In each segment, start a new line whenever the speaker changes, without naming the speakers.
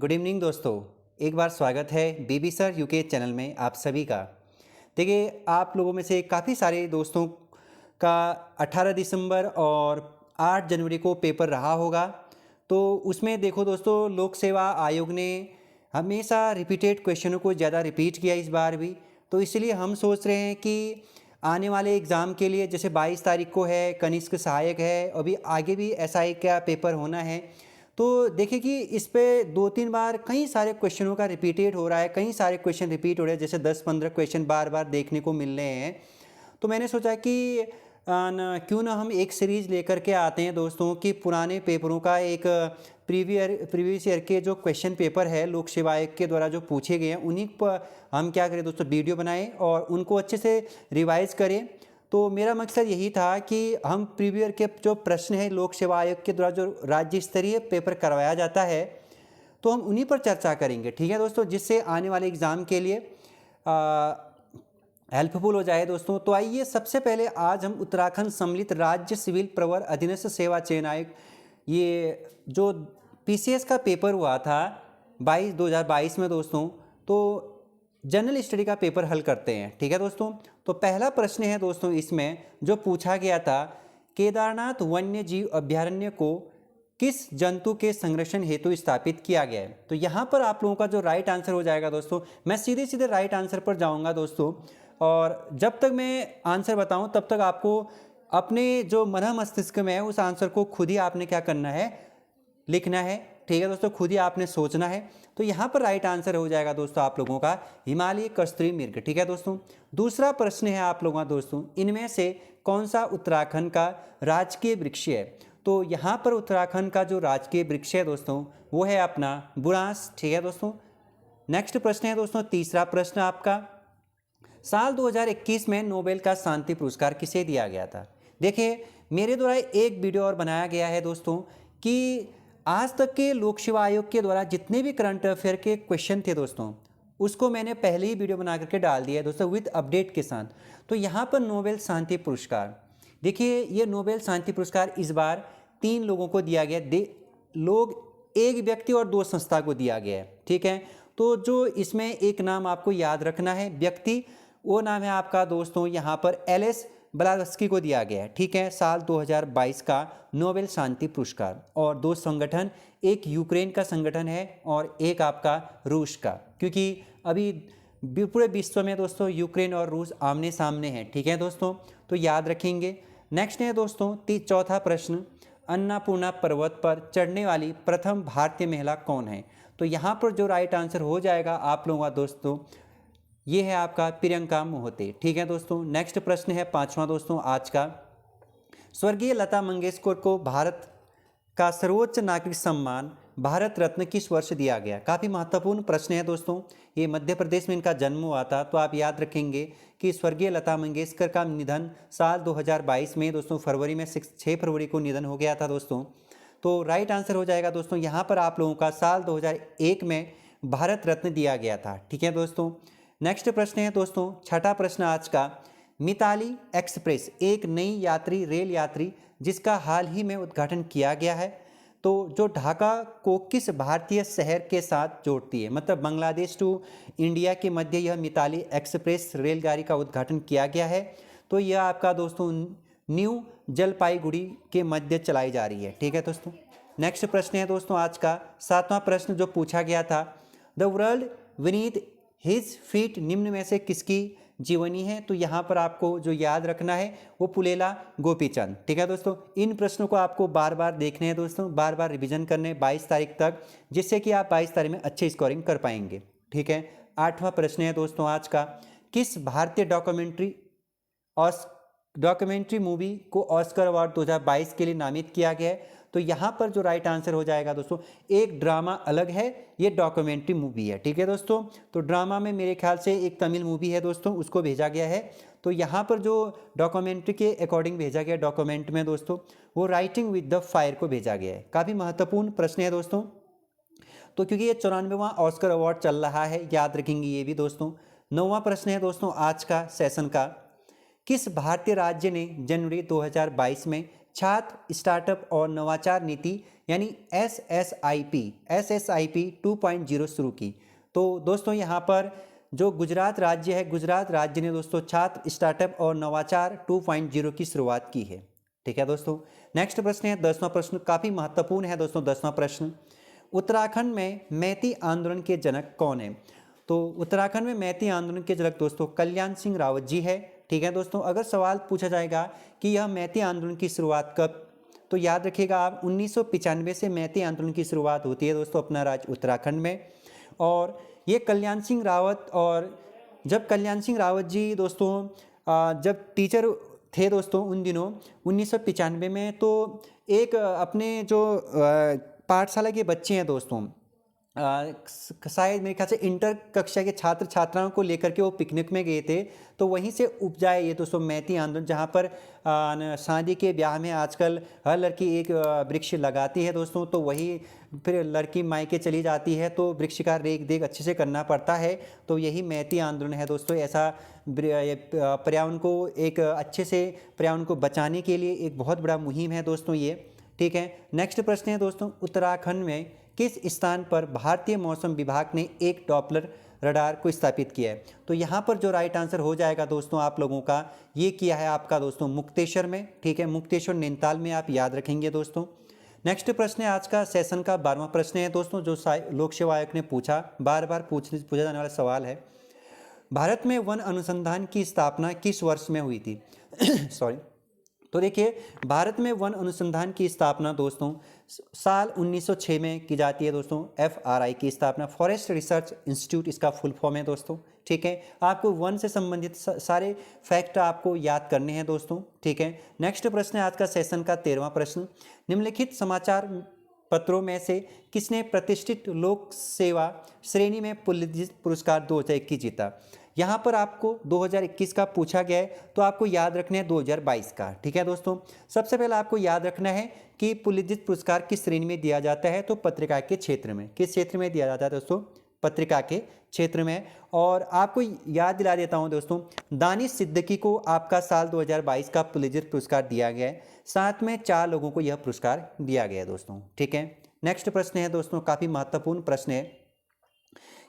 Good evening दोस्तों। एक बार स्वागत है बीबी सर यूके चैनल में आप सभी का। देखिए, आप लोगों में से काफ़ी सारे दोस्तों का 18 दिसंबर और 8 जनवरी को पेपर रहा होगा। तो उसमें देखो दोस्तों, लोक सेवा आयोग ने हमेशा रिपीटेड क्वेश्चनों को ज़्यादा रिपीट किया इस बार भी। तो इसलिए हम सोच रहे हैं कि आने वाले एग्ज़ाम के लिए, जैसे 22 तारीख को है कनिष्क सहायक है, अभी आगे भी एसआई का पेपर होना है। तो देखिए कि इस पे 2-3 बार कई सारे क्वेश्चनों का रिपीटेड हो रहा है, कई सारे क्वेश्चन रिपीट हो रहे हैं, जैसे 10-15 क्वेश्चन बार बार देखने को मिल रहे हैं। तो मैंने सोचा कि क्यों ना हम एक सीरीज़ लेकर के आते हैं दोस्तों, कि पुराने पेपरों का एक प्रीवियस ईयर के जो क्वेश्चन पेपर है लोक सेवा आयोग के द्वारा जो पूछे गए हैं, उन्हीं पर हम क्या करें दोस्तों, वीडियो बनाएं और उनको अच्छे से रिवाइज करें। तो मेरा मकसद यही था कि हम प्रीवियर के जो प्रश्न है लोक सेवा आयोग के द्वारा जो राज्य स्तरीय पेपर करवाया जाता है, तो हम उन्हीं पर चर्चा करेंगे। ठीक है दोस्तों, जिससे आने वाले एग्ज़ाम के लिए हेल्पफुल हो जाए दोस्तों। तो आइए सबसे पहले आज हम उत्तराखंड सम्मिलित राज्य सिविल प्रवर अधीनस्थ सेवा चयन आयोग, ये जो पीसीएस का पेपर हुआ था 2022 में दोस्तों, तो जनरल स्टडी का पेपर हल करते हैं। ठीक है दोस्तों, तो पहला प्रश्न है दोस्तों इसमें जो पूछा गया था, केदारनाथ वन्य जीव अभ्यारण्य को किस जंतु के संरक्षण हेतु स्थापित किया गया है। तो यहाँ पर आप लोगों का जो राइट आंसर हो जाएगा दोस्तों, मैं सीधे सीधे राइट आंसर पर जाऊँगा दोस्तों, और जब तक मैं आंसर बताऊँ तब तक आपको अपने जो मन मस्तिष्क में है उस आंसर को खुद ही आपने क्या करना है, लिखना है। ठीक है दोस्तों, खुद ही आपने सोचना है। तो यहाँ पर राइट आंसर हो जाएगा दोस्तों आप लोगों का हिमालय कस्तूरी मृग। ठीक है दोस्तों, दूसरा प्रश्न है आप लोगों का दोस्तों, इनमें से कौन सा उत्तराखंड का राजकीय वृक्ष है। तो यहाँ पर उत्तराखंड का जो राजकीय वृक्ष है दोस्तों, वो है अपना बुरांस। ठीक है दोस्तों, नेक्स्ट प्रश्न है दोस्तों, तीसरा प्रश्न आपका, साल 2021 में नोबेल का शांति पुरस्कार किसे दिया गया था। देखिए, मेरे द्वारा एक वीडियो और बनाया गया है दोस्तों, कि आज तक के लोक सेवा आयोग के द्वारा जितने भी करंट अफेयर के क्वेश्चन थे दोस्तों, उसको मैंने पहले ही वीडियो बना करके डाल दिया है दोस्तों विद अपडेट के साथ। तो यहाँ पर नोबेल शांति पुरस्कार, देखिए ये नोबेल शांति पुरस्कार इस बार 3 लोगों को दिया गया, एक व्यक्ति और 2 संस्था को दिया गया है। ठीक है, तो जो इसमें एक नाम आपको याद रखना है व्यक्ति, वो नाम है आपका दोस्तों यहाँ पर एलएस ब्लावत्स्की को दिया गया है। ठीक है, साल 2022 का नोबेल शांति पुरस्कार। और 2 संगठन, एक यूक्रेन का संगठन है और एक आपका रूस का, क्योंकि अभी पूरे विश्व में दोस्तों यूक्रेन और रूस आमने सामने हैं। ठीक है दोस्तों, तो याद रखेंगे। नेक्स्ट है दोस्तों चौथा प्रश्न, अन्नपूर्णा पर्वत पर चढ़ने वाली प्रथम भारतीय महिला कौन है। तो यहाँ पर जो राइट आंसर हो जाएगा आप लोगों का दोस्तों, ये है आपका प्रियंका मोहते। ठीक है दोस्तों, नेक्स्ट प्रश्न है पांचवा दोस्तों आज का, स्वर्गीय लता मंगेशकर को भारत का सर्वोच्च नागरिक सम्मान भारत रत्न किस वर्ष दिया गया। काफ़ी महत्वपूर्ण प्रश्न है दोस्तों, ये मध्य प्रदेश में इनका जन्म हुआ था। तो आप याद रखेंगे कि स्वर्गीय लता मंगेशकर का निधन साल 2022 में दोस्तों फरवरी में 6 फरवरी को निधन हो गया था दोस्तों। तो राइट आंसर हो जाएगा दोस्तों यहाँ पर आप लोगों का साल 2001 में भारत रत्न दिया गया था। ठीक है दोस्तों, नेक्स्ट प्रश्न है दोस्तों छठा प्रश्न आज का, मिताली एक्सप्रेस एक नई यात्री रेल यात्री जिसका हाल ही में उद्घाटन किया गया है, तो जो ढाका को किस भारतीय शहर के साथ जोड़ती है, मतलब बांग्लादेश टू इंडिया के मध्य यह मिताली एक्सप्रेस रेलगाड़ी का उद्घाटन किया गया है। तो यह आपका दोस्तों न्यू जलपाईगुड़ी के मध्य चलाई जा रही है। ठीक है दोस्तों, नेक्स्ट प्रश्न है दोस्तों आज का सातवां प्रश्न जो पूछा गया था, the world Vineet his feet निम्न में से किसकी जीवनी है। तो यहाँ पर आपको जो याद रखना है वो पुलेला गोपीचंद। ठीक है दोस्तों, इन प्रश्नों को आपको बार बार देखने हैं दोस्तों, बार बार रिवीजन करने 22 तारीख तक, जिससे कि आप 22 तारीख में अच्छी स्कोरिंग कर पाएंगे। ठीक है, आठवां प्रश्न है दोस्तों आज का, किस भारतीय डॉक्यूमेंट्री मूवी को ऑस्कर अवार्ड 2022 के लिए नामित किया गया है। तो यहाँ पर जो राइट आंसर हो जाएगा दोस्तों, एक ड्रामा अलग है, ये डॉक्यूमेंट्री मूवी है। ठीक है दोस्तों, तो ड्रामा में मेरे ख्याल से एक तमिल मूवी है दोस्तों, उसको भेजा गया है। तो यहाँ पर जो डॉक्यूमेंट्री के अकॉर्डिंग भेजा गया डॉक्यूमेंट में दोस्तों, वो राइटिंग विद द फायर को भेजा गया है। काफ़ी महत्वपूर्ण प्रश्न है दोस्तों, तो क्योंकि ये 94वां ऑस्कर अवार्ड चल रहा है, याद रखेंगे ये भी दोस्तों। 9वां प्रश्न है दोस्तों आज का सेशन का, किस भारतीय राज्य ने जनवरी 2022 में छात्र स्टार्टअप और नवाचार नीति यानी SSIP 2.0 शुरू की। तो दोस्तों यहाँ पर जो गुजरात राज्य है, गुजरात राज्य ने दोस्तों छात्र स्टार्टअप और नवाचार 2.0 की शुरुआत की है। ठीक है दोस्तों। नेक्स्ट प्रश्न है 10वां प्रश्न, काफ़ी महत्वपूर्ण है दोस्तों 10वां प्रश्न। उत्तराखंड में मैती आंदोलन के जनक कौन है? तो उत्तराखंड में मैती आंदोलन के जनक दोस्तों कल्याण सिंह रावत जी है। ठीक है दोस्तों। अगर सवाल पूछा जाएगा कि यह मैती आंदोलन की शुरुआत कब, तो याद रखिएगा आप 1995 से मैती आंदोलन की शुरुआत होती है दोस्तों अपना राज्य उत्तराखंड में। और ये कल्याण सिंह रावत, और जब कल्याण सिंह रावत जी दोस्तों जब टीचर थे दोस्तों उन दिनों 1995 में, तो एक अपने जो पाठशाला के बच्चे हैं दोस्तों, शायद मेरे ख्याल से इंटर कक्षा के छात्र छात्राओं को लेकर के वो पिकनिक में गए थे, तो वहीं से उपजाए ये दोस्तों मैती आंदोलन, जहाँ पर शादी के ब्याह में आजकल हर लड़की एक वृक्ष लगाती है दोस्तों, तो वही फिर लड़की मायके चली जाती है तो वृक्ष का रेख देख अच्छे से करना पड़ता है, तो यही मैती आंदोलन है दोस्तों। ऐसा पर्यावरण को एक अच्छे से पर्यावरण को बचाने के लिए एक बहुत बड़ा मुहिम है दोस्तों ये। ठीक है। नेक्स्ट प्रश्न है दोस्तों, उत्तराखंड में किस स्थान पर भारतीय मौसम विभाग ने एक डॉपलर रडार को स्थापित किया है? तो यहाँ पर जो राइट आंसर हो जाएगा दोस्तों आप लोगों का, ये किया है आपका दोस्तों मुक्तेश्वर में। ठीक है, मुक्तेश्वर नैनीताल में, आप याद रखेंगे दोस्तों। नेक्स्ट प्रश्न है आज का सेशन का 12वां प्रश्न है दोस्तों, जो लोक सेवा आयोग ने पूछा, बार बार पूछा जाने वाला सवाल है। भारत में वन अनुसंधान की स्थापना किस वर्ष में हुई थी? सॉरी। तो देखिए, भारत में वन अनुसंधान की स्थापना दोस्तों साल 1906 में की जाती है दोस्तों। FRI की स्थापना, फॉरेस्ट रिसर्च इंस्टीट्यूट इसका फुल फॉर्म है दोस्तों। ठीक है, आपको वन से संबंधित सारे फैक्ट आपको याद करने हैं दोस्तों। ठीक है। नेक्स्ट प्रश्न है आज का सेशन का 13वां प्रश्न, निम्नलिखित समाचार पत्रों में से किसने प्रतिष्ठित लोक सेवा श्रेणी में पुलित्जर पुरस्कार 2021 जीता? यहाँ पर आपको 2021 का पूछा गया है, तो आपको याद रखना है 2022 का। ठीक है दोस्तों। सबसे पहले आपको याद रखना है कि पुलित्जर पुरस्कार किस श्रेणी में दिया जाता है, तो पत्रिका के क्षेत्र में। किस क्षेत्र में दिया जाता है दोस्तों? पत्रिका के क्षेत्र में। और आपको याद दिला देता हूँ दोस्तों, दानिश सिद्दीकी को आपका साल 2022 का पुलित्जर पुरस्कार दिया गया है। साथ में 4 लोगों को यह पुरस्कार दिया गया है दोस्तों। ठीक है। नेक्स्ट प्रश्न है दोस्तों, काफ़ी महत्वपूर्ण प्रश्न है।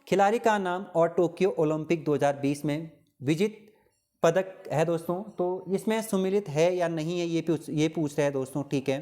खिलाड़ी का नाम और टोक्यो ओलंपिक 2020 में विजित पदक है दोस्तों, तो इसमें सम्मिलित है या नहीं है, ये पूछ रहे हैं दोस्तों। ठीक है।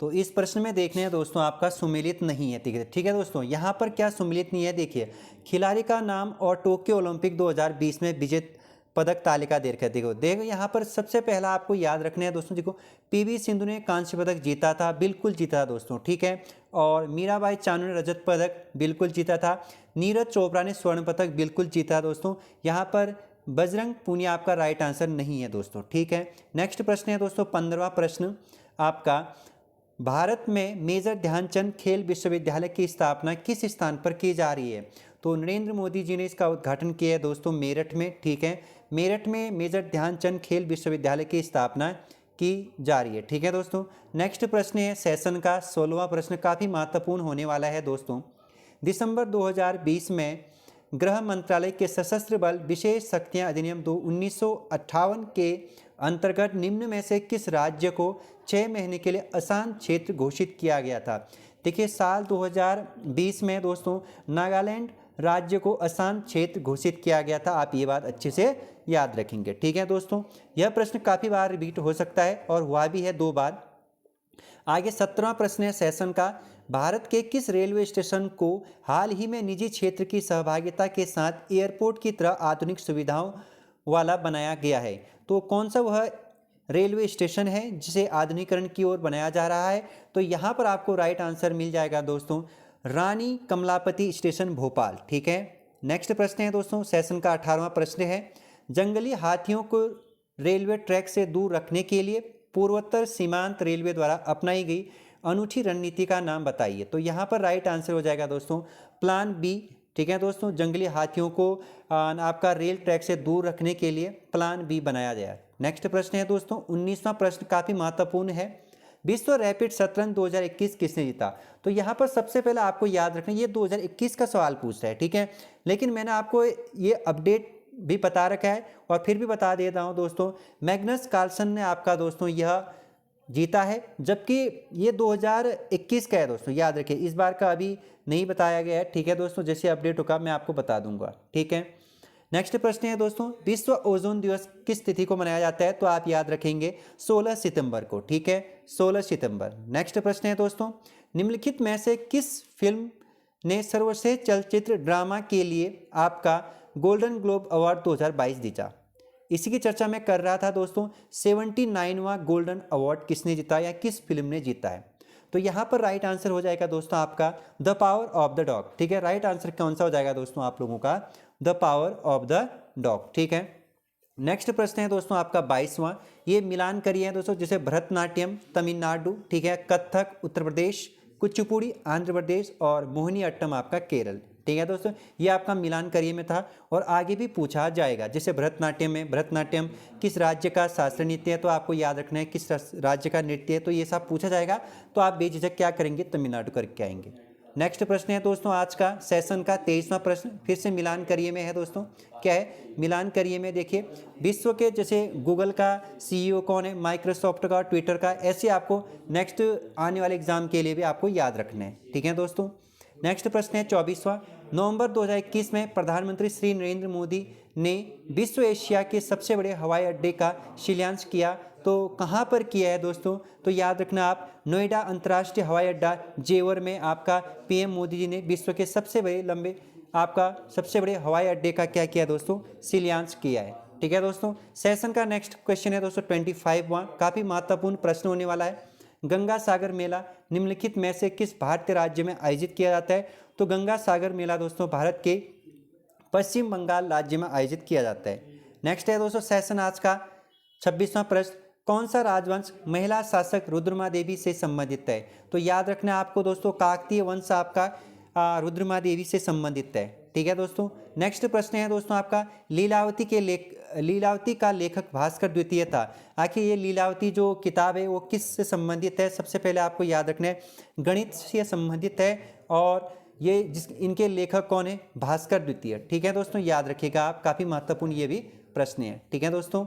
तो इस प्रश्न में देखने हैं दोस्तों आपका सम्मिलित नहीं है। ठीक है दोस्तों। यहाँ पर क्या सम्मिलित नहीं है, देखिए, खिलाड़ी का नाम और टोक्यो ओलंपिक 2020 में विजेता पदक तालिका देखो यहाँ पर सबसे पहला आपको याद रखना है दोस्तों, देखो PV सिंधु ने कांस्य पदक जीता था, बिल्कुल जीता था दोस्तों। ठीक है। और मीराबाई चानू ने रजत पदक बिल्कुल जीता था। नीरज चोपड़ा ने स्वर्ण पदक बिल्कुल जीता दोस्तों। यहाँ पर बजरंग पूनिया आपका राइट आंसर नहीं है दोस्तों। ठीक है। नेक्स्ट प्रश्न है दोस्तों 15वां प्रश्न आपका, भारत में मेजर ध्यानचंद खेल विश्वविद्यालय की स्थापना किस स्थान पर की जा रही है? तो नरेंद्र मोदी जी ने इसका उद्घाटन किया है दोस्तों मेरठ में। ठीक है। मेरठ में मेजर ध्यानचंद खेल विश्वविद्यालय की स्थापना की जा रही है। ठीक है दोस्तों। नेक्स्ट प्रश्न है सेशन का 16वां प्रश्न, काफ़ी महत्वपूर्ण होने वाला है दोस्तों। दिसंबर 2020 में गृह मंत्रालय के सशस्त्र बल विशेष शक्तियाँ अधिनियम 1958 के अंतर्गत निम्न में से किस राज्य को 6 महीने के लिए अशांत क्षेत्र घोषित किया गया था? देखिए, साल 2020 में दोस्तों नागालैंड राज्य को अशांत क्षेत्र घोषित किया गया था। आप ये बात अच्छे से याद रखेंगे। ठीक है दोस्तों। यह प्रश्न काफ़ी बार रिपीट हो सकता है और हुआ भी है 2 बार। आगे 17वां प्रश्न है सेशन का, भारत के किस रेलवे स्टेशन को हाल ही में निजी क्षेत्र की सहभागिता के साथ एयरपोर्ट की तरह आधुनिक सुविधाओं वाला बनाया गया है? तो कौन सा वह रेलवे स्टेशन है जिसे आधुनिकीकरण की ओर बनाया जा रहा है? तो यहाँ पर आपको राइट आंसर मिल जाएगा दोस्तों, रानी कमलापति स्टेशन भोपाल। ठीक है। नेक्स्ट प्रश्न है दोस्तों सेशन का 18वां प्रश्न है, जंगली हाथियों को रेलवे ट्रैक से दूर रखने के लिए पूर्वोत्तर सीमांत रेलवे द्वारा अपनाई गई अनूठी रणनीति का नाम बताइए। तो यहाँ पर राइट आंसर हो जाएगा दोस्तों प्लान बी। ठीक है दोस्तों। जंगली हाथियों को आपका रेल ट्रैक से दूर रखने के लिए प्लान बी बनाया गया। नेक्स्ट प्रश्न है दोस्तों 19वां प्रश्न, काफ़ी महत्वपूर्ण है, विश्व रैपिड शतरंज 2021 किसने जीता? तो यहाँ पर सबसे पहले आपको याद रखना, ये 2021 का सवाल पूछता है। ठीक है। लेकिन मैंने आपको ये अपडेट भी बता रखा है और फिर भी बता देता हूँ दोस्तों, मैग्नस कार्लसन ने आपका दोस्तों यह जीता है, जबकि ये 2021 का है दोस्तों, याद रखिए इस बार का अभी नहीं बताया गया है। ठीक है दोस्तों, जैसे अपडेट होगा मैं आपको बता दूंगा। ठीक है, नेक्स्ट प्रश्न है दोस्तों, विश्व ओजोन दिवस किस तिथि को मनाया जाता है? तो आप याद रखेंगे 16 सितंबर को। ठीक है, 16 सितंबर। नेक्स्ट प्रश्न है दोस्तों, निम्नलिखित में से किस फिल्म ने सर्वश्रेष्ठ चलचित्र ड्रामा के लिए आपका गोल्डन ग्लोब अवार्ड 2022 जीता? इसी की चर्चा मैं कर रहा था दोस्तों, 79वां गोल्डन अवार्ड किसने जीता या किस फिल्म ने जीता है? तो यहाँ पर राइट आंसर हो जाएगा दोस्तों आपका the power of the dog. ठीक है, राइट आंसर कौन सा हो जाएगा दोस्तों आप लोगों का? The power of the dog. ठीक है, नेक्स्ट प्रश्न है दोस्तों आपका 22वां, ये मिलान करिए दोस्तों, जैसे भरतनाट्यम तमिलनाडु, ठीक है, कथक उत्तर प्रदेश, कुचिपुड़ी आंध्र प्रदेश और मोहिनी अट्टम आपका केरल। ठीक है दोस्तों, ये आपका मिलान करिए में था और आगे भी पूछा जाएगा। जैसे भरतनाट्यम में, भरतनाट्यम किस राज्य का शास्त्रीय नृत्य है? तो आपको याद रखना है किस राज्य का नृत्य है, तो ये सब पूछा जाएगा। तो आप बेझिझक क्या करेंगे? तमिलनाडु करके आएंगे। नेक्स्ट प्रश्न है दोस्तों आज का सेशन का 23वां प्रश्न, फिर से मिलान करिए में है दोस्तों। क्या है? मिलान करिए में देखिए, विश्व के जैसे गूगल का सीईओ कौन है, माइक्रोसॉफ्ट का, ट्विटर का, ऐसे आपको नेक्स्ट आने वाले एग्जाम के लिए भी आपको याद रखना है। ठीक है दोस्तों, नेक्स्ट प्रश्न है 24वां, नवंबर 2021 में प्रधानमंत्री श्री नरेंद्र मोदी ने विश्व एशिया के सबसे बड़े हवाई अड्डे का शिलान्यास किया, तो कहाँ पर किया है दोस्तों? तो याद रखना आप, नोएडा अंतर्राष्ट्रीय हवाई अड्डा जेवर में आपका पीएम मोदी जी ने विश्व के सबसे बड़े हवाई अड्डे का क्या किया दोस्तों? शिलान्यास किया है। ठीक है दोस्तों, सेशन का नेक्स्ट क्वेश्चन है दोस्तों 25वां, काफ़ी महत्वपूर्ण प्रश्न होने वाला है। गंगा सागर मेला निम्नलिखित में से किस भारतीय राज्य में आयोजित किया जाता है? तो गंगा सागर मेला दोस्तों भारत के पश्चिम बंगाल राज्य में आयोजित किया जाता है। नेक्स्ट है दोस्तों सेशन आज का 26वां प्रश्न, कौन सा राजवंश महिला शासक रुद्रमा देवी से संबंधित है? तो याद रखना है आपको दोस्तों, काकतीय वंश आपका रुद्रमा देवी से संबंधित है। ठीक है दोस्तों, नेक्स्ट प्रश्न है दोस्तों आपका, लीलावती का लेखक भास्कर द्वितीय था। आखिर ये लीलावती जो किताब है वो किस से संबंधित है? सबसे पहले आपको याद रखना है गणित से संबंधित है, और ये इनके लेखक कौन है? भास्कर द्वितीय। ठीक है दोस्तों, याद रखिएगा आप, काफ़ी महत्वपूर्ण ये भी प्रश्न है। ठीक है दोस्तों,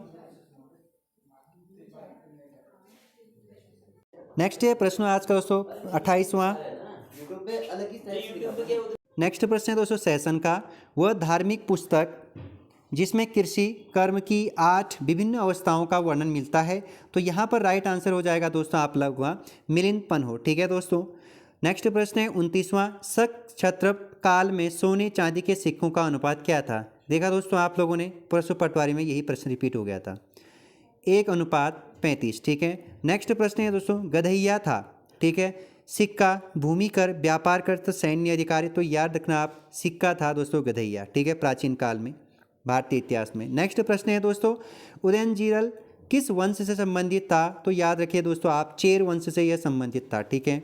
नेक्स्ट है प्रश्न आज का दोस्तों 28वां। नेक्स्ट प्रश्न है दोस्तों सेशन का, वह धार्मिक पुस्तक जिसमें कृषि कर्म की 8 विभिन्न अवस्थाओं का वर्णन मिलता है। तो यहाँ पर राइट आंसर हो जाएगा दोस्तों आप लोग का मिलिंद पन्हो। ठीक है दोस्तों, नेक्स्ट प्रश्न है 29वां, शक क्षत्र काल में सोने चांदी के सिक्कों का अनुपात क्या था? देखा दोस्तों आप लोगों ने, परसों पटवारी में यही प्रश्न रिपीट हो गया था, 1:35। ठीक है, नेक्स्ट प्रश्न है दोस्तों, गधैया था। ठीक है, सिक्का, भूमि कर, व्यापार कर, तो सैन्य अधिकारी। तो याद रखना आप, सिक्का था दोस्तों गधैया। ठीक है, प्राचीन काल में भारतीय इतिहास में। नेक्स्ट प्रश्न है दोस्तों, उदयनजीरल किस वंश से संबंधित था? तो याद रखिए दोस्तों आप, चेर वंश से यह संबंधित था। ठीक है,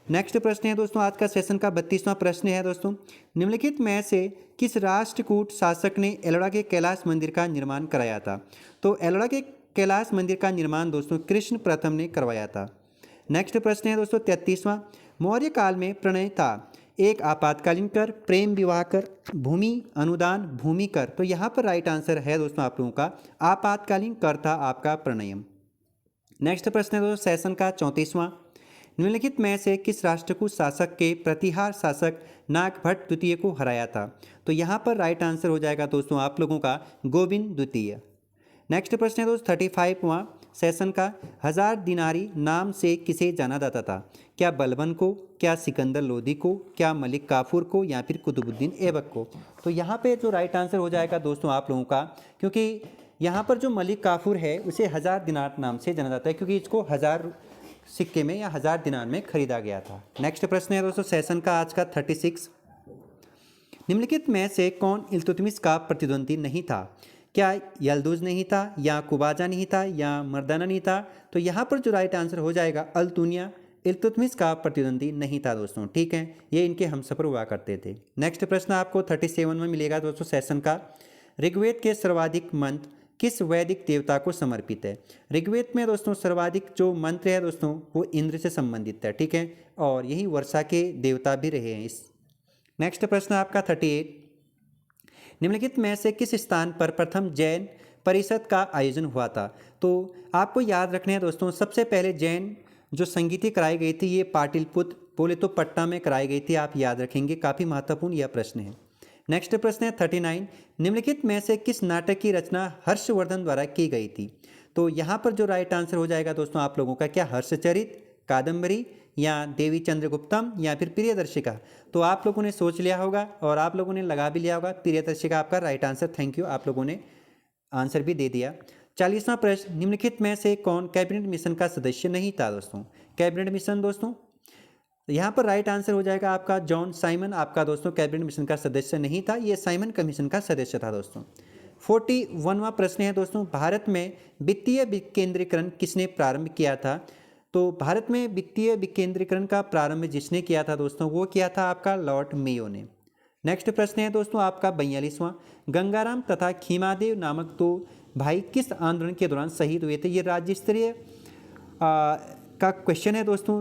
नेक्स्ट प्रश्न है दोस्तों आज का सेशन का 32वां प्रश्न है दोस्तों, निम्नलिखित में से किस राष्ट्रकूट शासक ने एलोरा के कैलाश मंदिर का निर्माण कराया था? तो एलोरा के कैलाश मंदिर का निर्माण दोस्तों कृष्ण प्रथम ने करवाया था। नेक्स्ट प्रश्न है दोस्तों 33वां, मौर्य काल में प्रणय था, एक आपातकालीन कर, प्रेम विवाह कर, भूमि अनुदान, भूमि कर। तो यहाँ पर राइट आंसर है दोस्तों आप लोगों का आपातकालीन कर था आपका प्रणयम। नेक्स्ट प्रश्न है दोस्तों सेशन का 34वां, निम्नलिखित में से किस राष्ट्रकूट शासक के प्रतिहार शासक नागभट्ट द्वितीय को हराया था? तो यहाँ पर राइट आंसर हो जाएगा दोस्तों आप लोगों का गोविंद द्वितीय। नेक्स्ट प्रश्न है दोस्तों 35वां सेशन का, 1000 दिनारी नाम से किसे जाना जाता था? क्या बलबन को, क्या सिकंदर लोदी को, क्या मलिक काफूर को, या फिर कुतुबुद्दीन ऐबक को? तो यहाँ पे जो राइट आंसर हो जाएगा दोस्तों आप लोगों का, क्योंकि यहाँ पर जो मलिक काफूर है उसे 1000 दिनार नाम से जाना जाता है, क्योंकि इसको 1000 सिक्के में या 1000 दिनार में खरीदा गया था। नेक्स्ट प्रश्न है दोस्तों सेशन का आज का 36, निम्नलिखित में से कौन इल्तुतमिश का प्रतिद्वंदी नहीं था? क्या यल्दुज नहीं था, या कुबाजा नहीं था, या मर्दाना नहीं था? तो यहाँ पर जो राइट आंसर हो जाएगा अल्तुनिया इल्तुतमिश का प्रतिद्वंदी नहीं था दोस्तों। ठीक है, ये इनके हमसफर हुआ करते थे। नेक्स्ट प्रश्न आपको 37 में मिलेगा दोस्तों सेशन का, ऋग्वेद के सर्वाधिक मंत्र किस वैदिक देवता को समर्पित है? ऋग्वेद में दोस्तों सर्वाधिक जो मंत्र है दोस्तों वो इंद्र से संबंधित है। ठीक है, और यही वर्षा के देवता भी रहे हैं इस। नेक्स्ट प्रश्न आपका 38, निम्नलिखित में से किस स्थान पर प्रथम जैन परिषद का आयोजन हुआ था। तो आपको याद रखना है दोस्तों, सबसे पहले जैन जो संगीति कराई गई थी ये पाटलिपुत्र बोले तो पटना में कराई गई थी, आप याद रखेंगे, काफ़ी महत्वपूर्ण यह प्रश्न है। नेक्स्ट प्रश्न है 39, निम्नलिखित में से किस नाटक की रचना हर्षवर्धन द्वारा की गई थी? तो यहाँ पर जो राइट आंसर हो जाएगा दोस्तों आप लोगों का क्या, हर्षचरित, कादम्बरी या देवी चंद्रगुप्तम या फिर प्रियदर्शिका? तो आप लोगों ने सोच लिया होगा और आप लोगों ने लगा भी लिया होगा, प्रियदर्शिका आपका राइट आंसर। थैंक यू, आप लोगों ने आंसर भी दे दिया। 40वां प्रश्न, निम्नलिखित में से कौन कैबिनेट मिशन का सदस्य नहीं था दोस्तों? कैबिनेट मिशन दोस्तों यहाँ पर राइट आंसर हो जाएगा आपका जॉन साइमन, आपका दोस्तों कैबिनेट मिशन का सदस्य नहीं था, ये साइमन कमीशन का सदस्य था दोस्तों। 41वां प्रश्न है दोस्तों, भारत में वित्तीय विकेंद्रीकरण किसने प्रारंभ किया था? तो भारत में वित्तीय विकेंद्रीकरण का प्रारंभ जिसने किया था दोस्तों वो किया था आपका लॉर्ड मेयो ने। नेक्स्ट प्रश्न है दोस्तों आपका 42वां, गंगाराम तथा खीमादेव नामक दो भाई किस आंदोलन के दौरान शहीद हुए थे? ये राज्य स्तरीय का क्वेश्चन है दोस्तों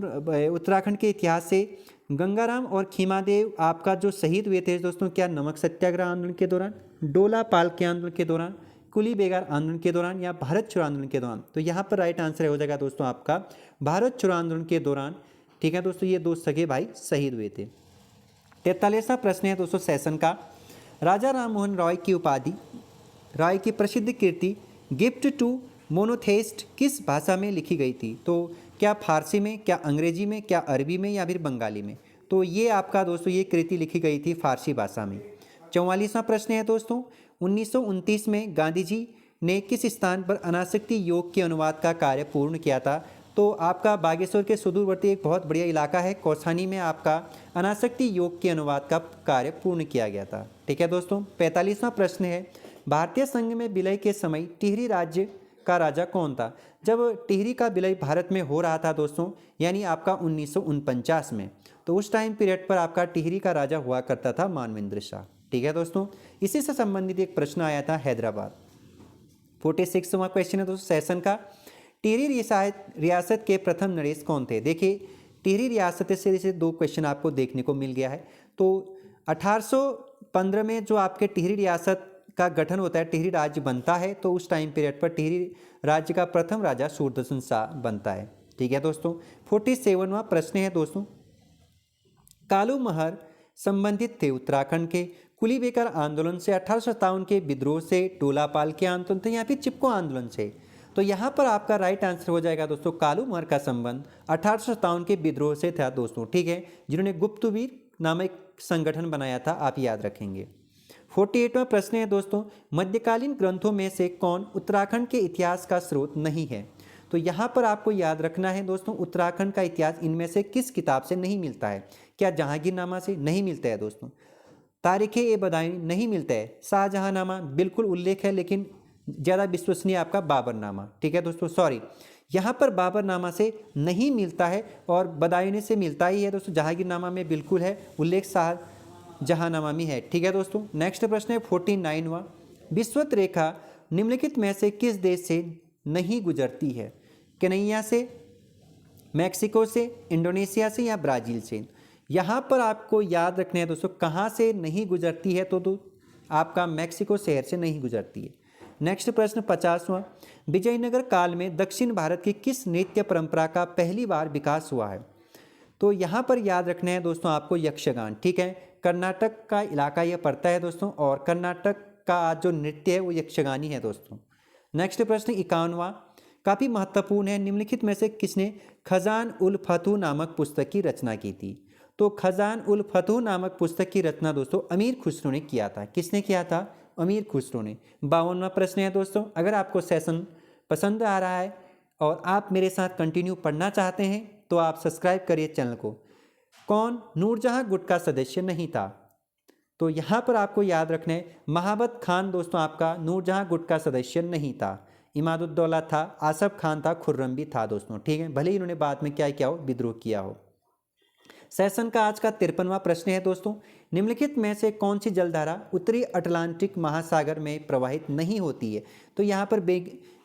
उत्तराखंड के इतिहास से। गंगाराम और खीमादेव आपका जो शहीद हुए थे दोस्तों, क्या नमक सत्याग्रह आंदोलन के दौरान, डोला पाल के आंदोलन के दौरान, कुली बेगार आंदोलन के दौरान या भारत छोड़ो आंदोलन के दौरान? तो यहाँ पर राइट आंसर हो जाएगा दोस्तों आपका भारत छोड़ो आंदोलन के दौरान। ठीक है दोस्तों, ये दो सगे भाई शहीद हुए थे। 43वां प्रश्न है दोस्तों सेशन का, राजा राममोहन रॉय की उपाधि, रॉय की प्रसिद्ध कृति गिफ्ट टू मोनोथेइस्ट किस भाषा में लिखी गई थी? तो क्या फारसी में, क्या अंग्रेजी में, क्या अरबी में या फिर बंगाली में? तो ये आपका दोस्तों ये कृति लिखी गई थी फारसी भाषा में। 44वां प्रश्न है दोस्तों, 1929 में गांधी जी ने किस स्थान पर अनासक्ति योग के अनुवाद का कार्य पूर्ण किया था? तो आपका बागेश्वर के सुदूरवर्ती एक बहुत बढ़िया इलाका है कौसानी में आपका अनासक्ति योग के अनुवाद का कार्य पूर्ण किया गया था। ठीक है दोस्तों। 45वां प्रश्न है, भारतीय संघ में विलय के समय टिहरी राज्य का राजा कौन था? जब टिहरी का विलय भारत में हो रहा था दोस्तों, यानी आपका 1949 में, तो उस टाइम पीरियड पर आपका टिहरी का राजा हुआ करता था मानवेंद्र शाह। ठीक है दोस्तों, इसी से संबंधित एक प्रश्न आया था हैदराबाद। 46वां क्वेश्चन है दोस्तों सेशन का, टिहरी रियासत के प्रथम नरेश कौन थे? देखिए टिहरी रियासत से दो क्वेश्चन आपको देखने को मिल गया है। तो 1815 में जो आपके टिहरी रियासत का गठन होता है, टिहरी राज्य बनता है, तो उस टाइम पीरियड पर टिहरी राज्य का प्रथम राजा सूरदर्शन शाह बनता है। ठीक है दोस्तों। 47वां प्रश्न है दोस्तों, कालू महर संबंधित थे उत्तराखंड के कुली बेकर आंदोलन से, 1857 के विद्रोह से, डोलापाल के आंदोलन से या फिर चिपको आंदोलन से? तो यहाँ पर आपका राइट आंसर हो जाएगा दोस्तों कालू महर का संबंध 1857 के विद्रोह से था दोस्तों। ठीक है, जिन्होंने गुप्तवीर नामक संगठन बनाया था, आप याद रखेंगे। 48वां प्रश्न है दोस्तों, मध्यकालीन ग्रंथों में से कौन उत्तराखंड के इतिहास का स्रोत नहीं है? तो यहाँ पर आपको याद रखना है दोस्तों, उत्तराखंड का इतिहास इनमें से किस किताब से नहीं मिलता है? क्या जहांगीरनामा से नहीं मिलता है दोस्तों? तारीख़-ए-बदायूं नहीं मिलता है। शाहजहांनामा बिल्कुल उल्लेख है, लेकिन ज़्यादा विश्वसनीय आपका बाबरनामा। ठीक है दोस्तों, सॉरी, यहाँ पर बाबरनामा से नहीं मिलता है और बदायूं से मिलता ही है दोस्तों। जहांगीरनामा में बिल्कुल है उल्लेख, शाहजहांनामा में है। ठीक है दोस्तों। नेक्स्ट प्रश्न है 49वां, विषुवत रेखा निम्नलिखित में से किस देश से नहीं गुजरती है? केन्या से, मैक्सिको से, इंडोनेशिया से या ब्राज़ील से? यहाँ पर आपको याद रखना है दोस्तों कहाँ से नहीं गुजरती है, तो आपका मैक्सिको शहर से नहीं गुजरती है। नेक्स्ट प्रश्न 50वां, विजयनगर काल में दक्षिण भारत की किस नृत्य परंपरा का पहली बार विकास हुआ है? तो यहाँ पर याद रखना है दोस्तों आपको यक्षगान। ठीक है, कर्नाटक का इलाका यह पड़ता है दोस्तों और कर्नाटक का जो नृत्य है वो यक्षगानी है दोस्तों। नेक्स्ट प्रश्न 51वां, काफ़ी महत्वपूर्ण है, निम्नलिखित में से किसने खजान उल फतूह नामक पुस्तक की रचना की थी? तो खजान उल फतूह नामक पुस्तक की रचना दोस्तों अमीर खुसरो ने किया था। किसने किया था? अमीर खुसरो ने। 52वां प्रश्न है दोस्तों, अगर आपको सेशन पसंद आ रहा है और आप मेरे साथ कंटिन्यू पढ़ना चाहते हैं तो आप सब्सक्राइब करिए चैनल को। कौन नूरजहां गुट का सदस्य नहीं था? तो यहाँ पर आपको याद रखना है महाबत खान दोस्तों आपका नूरजहां गुट का सदस्य नहीं था। इमादुद्दौला था, आसफ खान था, खुर्रम भी था दोस्तों। ठीक है, भले ही इन्होंने बाद में क्या किया हो, विद्रोह किया हो। सेशन का आज का 53वां प्रश्न है दोस्तों, निम्नलिखित में से कौन सी जलधारा उत्तरी अटलांटिक महासागर में प्रवाहित नहीं होती है? तो यहाँ पर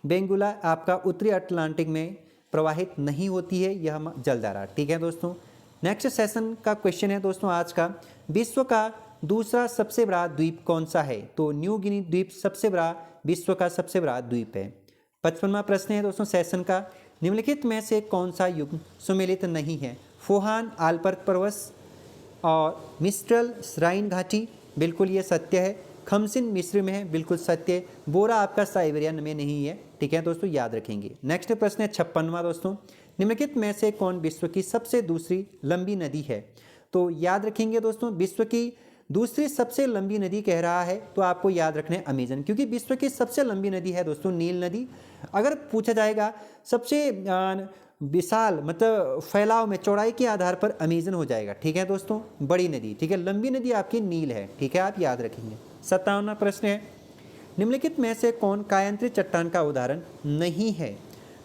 बेंगुला आपका उत्तरी अटलांटिक में प्रवाहित नहीं होती है यह जलधारा। ठीक है दोस्तों। नेक्स्ट सेशन का क्वेश्चन है दोस्तों आज का, विश्व का दूसरा सबसे बड़ा द्वीप कौन सा है? तो न्यू गिनी द्वीप सबसे बड़ा, विश्व का सबसे बड़ा द्वीप है। 55वां प्रश्न है दोस्तों सेशन का, निम्नलिखित में से कौन सा युग्म सुमेलित नहीं है? फुहान आल्पर्ट पर्वत और मिस्ट्रल राइन घाटी, बिल्कुल ये सत्य है। खमसिन मिस्र में है, बिल्कुल सत्य है। बोरा आपका साइबेरिया में नहीं है, ठीक है दोस्तों, याद रखेंगे। नेक्स्ट प्रश्न है 56वां दोस्तों, निम्नलिखित में से कौन विश्व की सबसे दूसरी लंबी नदी है? तो याद रखेंगे दोस्तों, विश्व की दूसरी सबसे लंबी नदी कह रहा है तो आपको याद रखना है अमेजन, क्योंकि विश्व की सबसे लंबी नदी है दोस्तों नील नदी। अगर पूछा जाएगा सबसे विशाल मतलब फैलाव में चौड़ाई के आधार पर अमेजन हो जाएगा, ठीक है दोस्तों, बड़ी नदी, ठीक है। लंबी नदी आपकी नील है, ठीक है, आप याद रखेंगे। 57वां प्रश्न है, निम्नलिखित में से कौन कायांतरित चट्टान का उदाहरण नहीं है?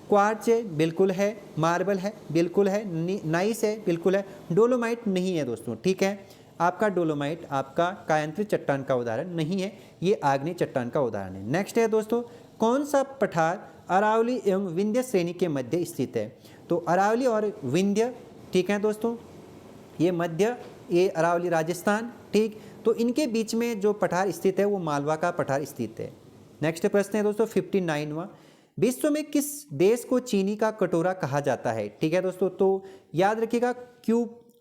क्वार्ट्ज है, बिल्कुल है। मार्बल है, बिल्कुल है। नाइस है, बिल्कुल है। डोलोमाइट नहीं है दोस्तों, ठीक है। आपका डोलोमाइट आपका कायांतरित चट्टान का उदाहरण नहीं है, ये आग्नेय चट्टान का उदाहरण है। नेक्स्ट है दोस्तों, कौन सा पठार अरावली एवं विंध्य श्रेणी के मध्य स्थित है? तो अरावली और विंध्य, ठीक है दोस्तों, ये मध्य, ये अरावली राजस्थान, ठीक। तो इनके बीच में जो पठार स्थित है वो मालवा का पठार स्थित है। नेक्स्ट प्रश्न है दोस्तों 59वां, विश्व में किस देश को चीनी का कटोरा कहा जाता है? ठीक है दोस्तों, तो याद रखिएगा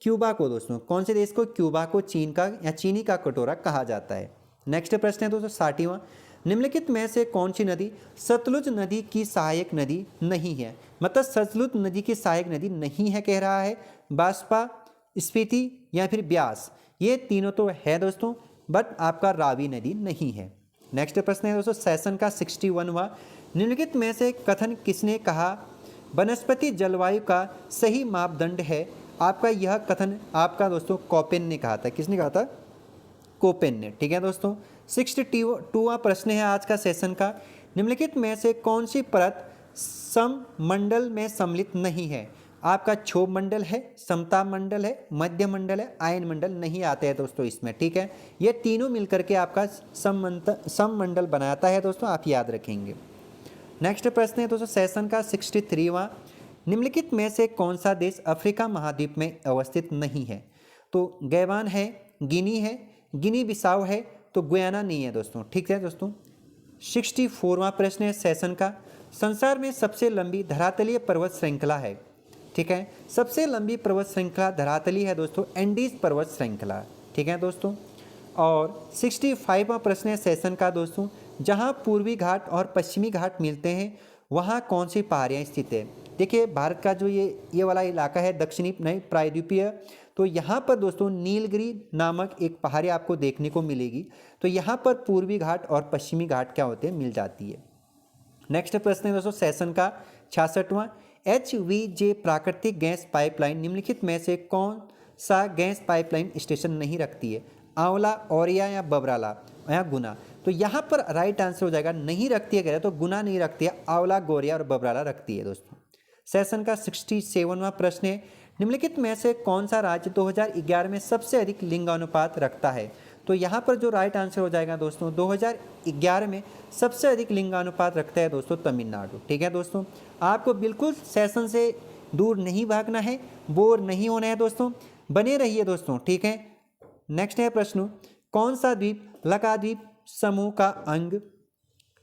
क्यूबा को दोस्तों, कौन से देश को? क्यूबा को चीन का या चीनी का कटोरा कहा जाता है। नेक्स्ट प्रश्न है दोस्तों 60वां, निम्नलिखित में से कौन सी नदी सतलुज नदी की सहायक नदी नहीं है? मतलब सतलुज नदी की सहायक नदी नहीं है कह रहा है। बाष्पा, स्पीति या फिर ब्यास, ये तीनों तो है दोस्तों, बट आपका रावी नदी नहीं है। नेक्स्ट प्रश्न है दोस्तों सेशन का 61वां, निम्नलिखित में से कथन किसने कहा वनस्पति जलवायु का सही मापदंड है? आपका यह कथन आपका दोस्तों कोपेन ने कहा था। किसने कहा था? कोपेन ने, ठीक है दोस्तों। 62वां प्रश्न है आज का सेशन का, निम्नलिखित में से कौन सी परत सममंडल में सम्मिलित नहीं है? आपका क्षोभ मंडल है, समता मंडल है, मध्य मंडल है, आयन मंडल नहीं आते हैं दोस्तों इसमें, ठीक है। ये तीनों मिलकर के आपका सममंडल बनाता है दोस्तों, आप याद रखेंगे। नेक्स्ट प्रश्न है दोस्तों सेशन का 63वां, निम्नलिखित में से कौन सा देश अफ्रीका महाद्वीप में अवस्थित नहीं है? तो गैबान है, गिनी है, गिनी बिसाऊ है, तो गुयाना नहीं है दोस्तों, ठीक है दोस्तों। 64वां प्रश्न है सेशन का, संसार में सबसे लंबी धरातलीय पर्वत श्रृंखला है, ठीक है। सबसे लंबी पर्वत श्रृंखला धरातली है दोस्तों एंडीज पर्वत श्रृंखला, ठीक है दोस्तों। और 65वां प्रश्न है सेशन का दोस्तों, जहां पूर्वी घाट और पश्चिमी घाट मिलते हैं वहां कौन सी पहाड़ियाँ स्थित है? देखिए भारत का जो ये वाला इलाका है दक्षिणी नहीं प्रायद्वीपीय, तो यहाँ पर दोस्तों नीलगिरी नामक एक पहाड़ी आपको देखने को मिलेगी। तो यहाँ पर पूर्वी घाट और पश्चिमी घाट क्या होते हैं, मिल जाती है। नेक्स्ट प्रश्न है दोस्तों सेशन का 66वां, HVJ प्राकृतिक गैस पाइपलाइन निम्नलिखित में से कौन सा गैस पाइपलाइन स्टेशन नहीं रखती है? आंवला, औरिया या बबराला या गुना? तो यहाँ पर राइट आंसर हो जाएगा नहीं रखती है कह रहे तो गुना नहीं रखती है, आंवला, गोरिया और बबराला रखती है दोस्तों। सेशन का 67वां प्रश्न है, निम्नलिखित में से कौन सा राज्य 2011 में सबसे अधिक लिंगानुपात रखता है? तो यहाँ पर जो राइट आंसर हो जाएगा दोस्तों 2011 में सबसे अधिक लिंगानुपात रखता है दोस्तों तमिलनाडु, ठीक है दोस्तों। आपको बिल्कुल सेशन से दूर नहीं भागना है, बोर नहीं होना है दोस्तों, बने रहिए दोस्तों, ठीक है। नेक्स्ट है प्रश्न, कौन सा द्वीप लक्षद्वीप समूह का अंग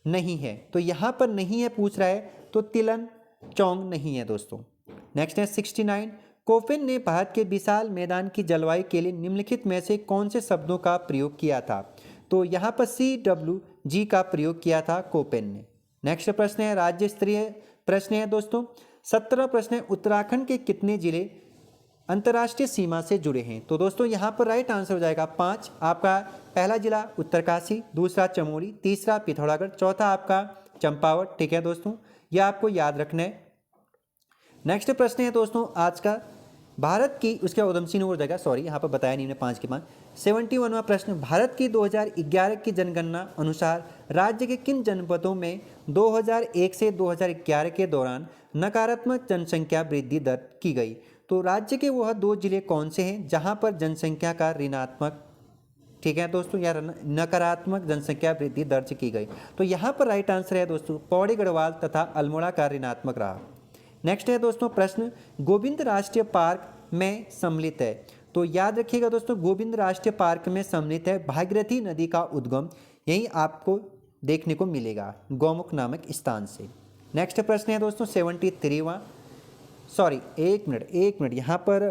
नहीं है? तो यहाँ पर नहीं है पूछ रहा है, तो तिलन चौंग नहीं है दोस्तों। नेक्स्ट है 69, कोपेन ने भारत के विशाल मैदान की जलवायु के लिए निम्नलिखित में से कौन से शब्दों का प्रयोग किया था? तो यहाँ पर CWG का प्रयोग किया था कोपेन ने। नेक्स्ट प्रश्न है राज्य स्तरीय प्रश्न है दोस्तों। 17वां प्रश्न है, उत्तराखंड के कितने जिले अंतर्राष्ट्रीय सीमा से जुड़े हैं? तो दोस्तों यहाँ पर राइट आंसर हो जाएगा 5। आपका पहला जिला उत्तरकाशी, दूसरा चमोली, तीसरा पिथौरागढ़, चौथा आपका चंपावत, ठीक है दोस्तों, यह आपको याद रखना है। नेक्स्ट प्रश्न है दोस्तों आज का, भारत की उसके उधम सिंह हो जाएगा, सॉरी यहाँ पर बताया नहीं मैंने 5 के 5। 71वां प्रश्न, भारत की 2011 की जनगणना अनुसार राज्य के किन जनपदों में 2001 से 2011 के दौरान नकारात्मक जनसंख्या वृद्धि दर्ज की गई? तो राज्य के वह 2 जिले कौन से हैं जहां पर जनसंख्या का ऋणात्मक, ठीक है दोस्तों, या नकारात्मक जनसंख्या वृद्धि दर्ज की गई? तो यहाँ पर राइट आंसर है दोस्तों पौड़ी गढ़वाल तथा अल्मोड़ा का ऋणात्मक रहा। नेक्स्ट है दोस्तों प्रश्न, गोविंद राष्ट्रीय पार्क में सम्मिलित है, तो याद रखिएगा दोस्तों, गोविंद राष्ट्रीय पार्क में सम्मिलित है भागीरथी नदी का उद्गम यहीं आपको देखने को मिलेगा, गौमुख नामक स्थान से। नेक्स्ट प्रश्न है दोस्तों 73वां, सॉरी एक मिनट यहाँ पर,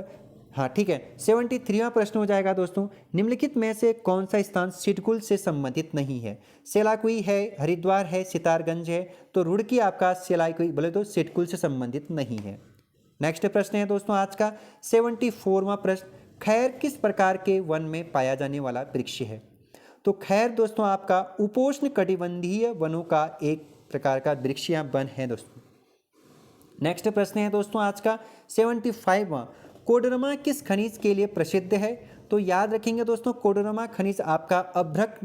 हाँ ठीक है, 73वां प्रश्न हो जाएगा दोस्तों, निम्नलिखित में से कौन सा स्थान सिडकुल से संबंधित नहीं है? सेलाकुई है, हरिद्वार है, सितारगंज है। तो रुड़की आपका सेलाकुई बोले तो सिडकुल से संबंधित नहीं है। नेक्स्ट प्रश्न है दोस्तों आज का 74वां प्रश्न, खैर किस प्रकार के वन में पाया जाने वाला वृक्ष है? तो खैर दोस्तों आपका उपोष्ण कटिबंधीय वनों का एक प्रकार का वृक्ष या वन है दोस्तों। नेक्स्ट प्रश्न है दोस्तों आज का 75वां, कोडरमा किस खनिज के लिए प्रसिद्ध है? तो याद रखेंगे दोस्तों, कोडरमा खनिज आपका अभ्रक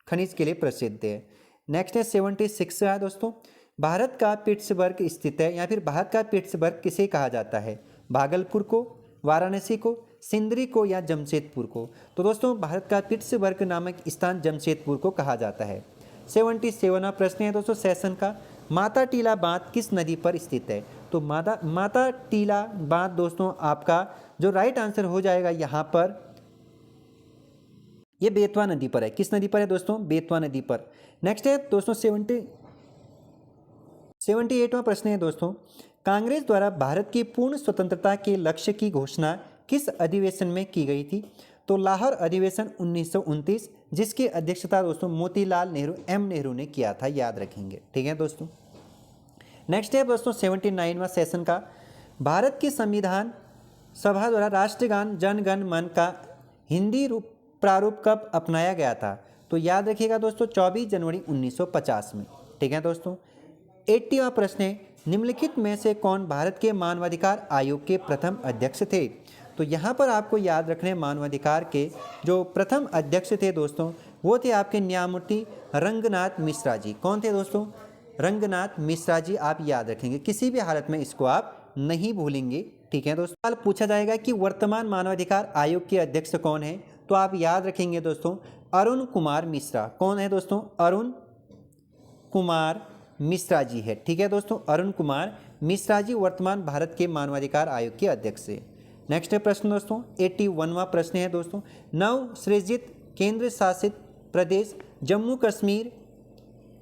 खनिज के लिए प्रसिद्ध है। नेक्स्ट है 76 है दोस्तों, भारत का पिट्सबर्ग स्थित है, या फिर भारत का पिट्सबर्ग किसे कहा जाता है? भागलपुर को, वाराणसी को, सिंदरी को या जमशेदपुर को? तो दोस्तों भारत का पिट्सबर्ग नामक स्थान जमशेदपुर को कहा जाता है। 77वां प्रश्न है दोस्तों सेशन का, माता टीला बांध किस नदी पर स्थित है? तो माता टीला बांध दोस्तों आपका जो राइट आंसर हो जाएगा यहाँ पर, ये बेतवा नदी पर है। किस नदी पर है दोस्तों? बेतवा नदी पर। नेक्स्ट है दोस्तों 78वां प्रश्न है दोस्तों, कांग्रेस द्वारा भारत की पूर्ण स्वतंत्रता के लक्ष्य की घोषणा किस अधिवेशन में की गई थी? तो लाहौर अधिवेशन 1929, जिसकी अध्यक्षता दोस्तों मोतीलाल नेहरू एम नेहरू ने किया था, याद रखेंगे। ठीक है दोस्तों। नेक्स्ट है दोस्तों 79वां सेशन का, भारत की संविधान सभा द्वारा राष्ट्रगान जन गण मन का हिंदी प्रारूप कब अपनाया गया था? तो याद रखिएगा दोस्तों 24 जनवरी 1950 में। ठीक है दोस्तों। 80वां प्रश्न है, निम्नलिखित में से कौन भारत के मानवाधिकार आयोग के प्रथम अध्यक्ष थे? तो यहाँ पर आपको याद रखने मानवाधिकार के जो प्रथम अध्यक्ष थे दोस्तों, वो थे आपके न्यायमूर्ति रंगनाथ मिश्रा जी। कौन थे दोस्तों? रंगनाथ मिश्रा जी, आप याद रखेंगे, किसी भी हालत में इसको आप नहीं भूलेंगे। ठीक है दोस्तों। सवाल पूछा जाएगा कि वर्तमान मानवाधिकार आयोग के अध्यक्ष कौन है? तो आप याद रखेंगे दोस्तों अरुण कुमार मिश्रा। कौन है दोस्तों? अरुण कुमार मिश्रा जी है। ठीक है दोस्तों, अरुण कुमार मिश्रा जी वर्तमान भारत के मानवाधिकार आयोग के अध्यक्ष है। नेक्स्ट प्रश्न दोस्तों 81वां प्रश्न है दोस्तों, नव सृजित केंद्र शासित प्रदेश जम्मू कश्मीर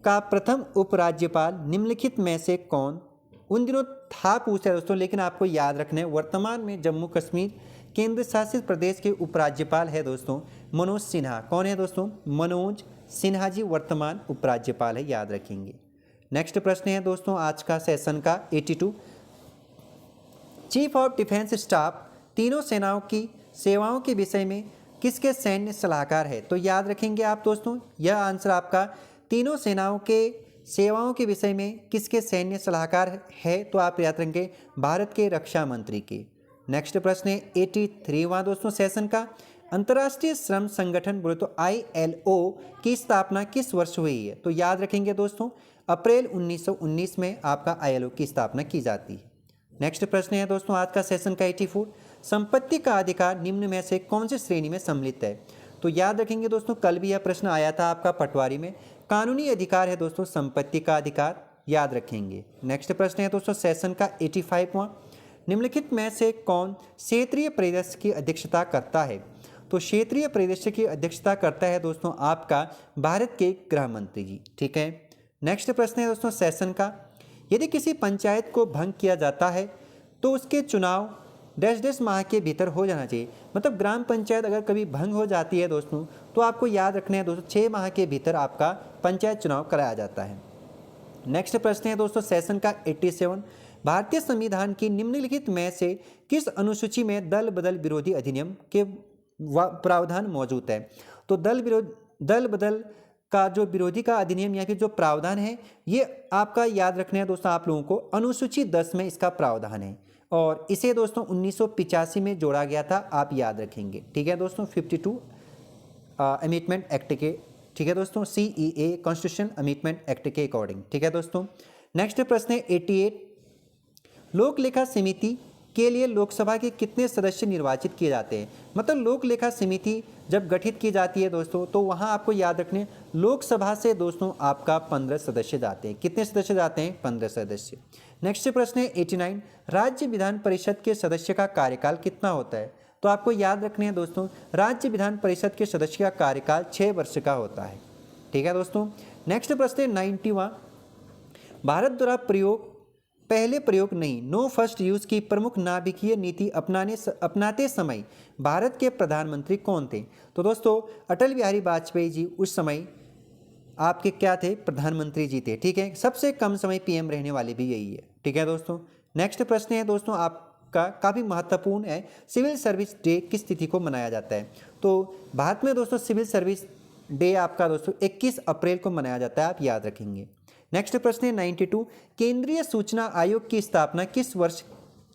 का प्रथम उपराज्यपाल निम्नलिखित में से कौन? उन दिनों था पूछा है दोस्तों, लेकिन आपको याद रखना है वर्तमान में जम्मू कश्मीर केंद्र शासित प्रदेश के उपराज्यपाल है दोस्तों मनोज सिन्हा। कौन है दोस्तों? मनोज सिन्हा जी वर्तमान उपराज्यपाल है, याद रखेंगे। नेक्स्ट प्रश्न है दोस्तों आज का सेशन का 82, चीफ ऑफ डिफेंस स्टाफ तीनों सेनाओं की सेवाओं के विषय में किसके सैन्य सलाहकार है? तो याद रखेंगे आप दोस्तों, यह आंसर आपका तीनों सेनाओं के सेवाओं के विषय में किसके सैन्य सलाहकार है? तो आप याद रखेंगे भारत के रक्षा मंत्री के। नेक्स्ट प्रश्न है 83वां दोस्तों सेशन का, अंतर्राष्ट्रीय श्रम संगठन बोले तो ILO की स्थापना किस वर्ष हुई है? तो याद रखेंगे दोस्तों अप्रैल 1919 में आपका ILO की स्थापना की जाती है। नेक्स्ट प्रश्न है दोस्तों आज का सेशन का 84, संपत्ति का अधिकार निम्न में से कौन सी श्रेणी में सम्मिलित है? तो याद रखेंगे दोस्तों कल भी यह प्रश्न आया था आपका पटवारी में, कानूनी अधिकार है दोस्तों संपत्ति का अधिकार, याद रखेंगे। नेक्स्ट प्रश्न है दोस्तों सेशन का 85वां, निम्नलिखित में से कौन क्षेत्रीय परिदृश्य की अध्यक्षता करता है? तो क्षेत्रीय परिदृश्य की अध्यक्षता करता है दोस्तों आपका भारत के गृह मंत्री जी। ठीक है। नेक्स्ट प्रश्न है दोस्तों सेशन का, यदि किसी पंचायत को भंग किया जाता है तो उसके चुनाव डैश डैश माह के भीतर हो जाना चाहिए। मतलब ग्राम पंचायत अगर कभी भंग हो जाती है दोस्तों, तो आपको याद रखना है दोस्तों 6 माह के भीतर आपका पंचायत चुनाव कराया जाता है। नेक्स्ट प्रश्न है दोस्तों सेशन का 87, भारतीय संविधान की निम्नलिखित में से किस अनुसूची में दल बदल विरोधी अधिनियम के प्रावधान मौजूद है? तो दल बदल का जो विरोधी का अधिनियम या फिर जो प्रावधान है, ये आपका याद रखना है दोस्तों आप लोगों को अनुसूची 10 में इसका प्रावधान है, और इसे दोस्तों 1985 में जोड़ा गया था, आप याद रखेंगे। ठीक है दोस्तों 52 अमेंडमेंट एक्ट के, ठीक है दोस्तों CEA कॉन्स्टिट्यूशन अमेंडमेंट एक्ट के अकॉर्डिंग। ठीक है दोस्तों। नेक्स्ट प्रश्न है 88, लोक लेखा समिति के लिए लोकसभा के कितने सदस्य निर्वाचित किए जाते हैं? मतलब लोक लेखा समिति जब गठित की जाती है दोस्तों, तो वहां आपको याद रखने लोकसभा से दोस्तों आपका 15 सदस्य जाते हैं। कितने सदस्य जाते हैं? 15 सदस्य। नेक्स्ट प्रश्न है 89, राज्य विधान परिषद के सदस्य का कार्यकाल कितना होता है? तो आपको याद रखने हैं दोस्तों, राज्य विधान परिषद के सदस्य का कार्यकाल 6 वर्ष का होता है। ठीक है दोस्तों। नेक्स्ट प्रश्न है 90वां, भारत द्वारा पहले प्रयोग नहीं, नो फर्स्ट यूज की प्रमुख नाभिकीय नीति अपनाते समय भारत के प्रधानमंत्री कौन थे? तो दोस्तों अटल बिहारी वाजपेयी जी उस समय आपके क्या थे? प्रधानमंत्री जी थे। ठीक है, सबसे कम समय पीएम रहने वाले भी यही है। ठीक है दोस्तों। नेक्स्ट प्रश्न है दोस्तों आपका काफ़ी महत्वपूर्ण है, सिविल सर्विस डे किस तिथि को मनाया जाता है? तो भारत में दोस्तों सिविल सर्विस डे आपका दोस्तों 21 अप्रैल को मनाया जाता है, आप याद रखेंगे। नेक्स्ट प्रश्न है 92, केंद्रीय सूचना आयोग की स्थापना किस वर्ष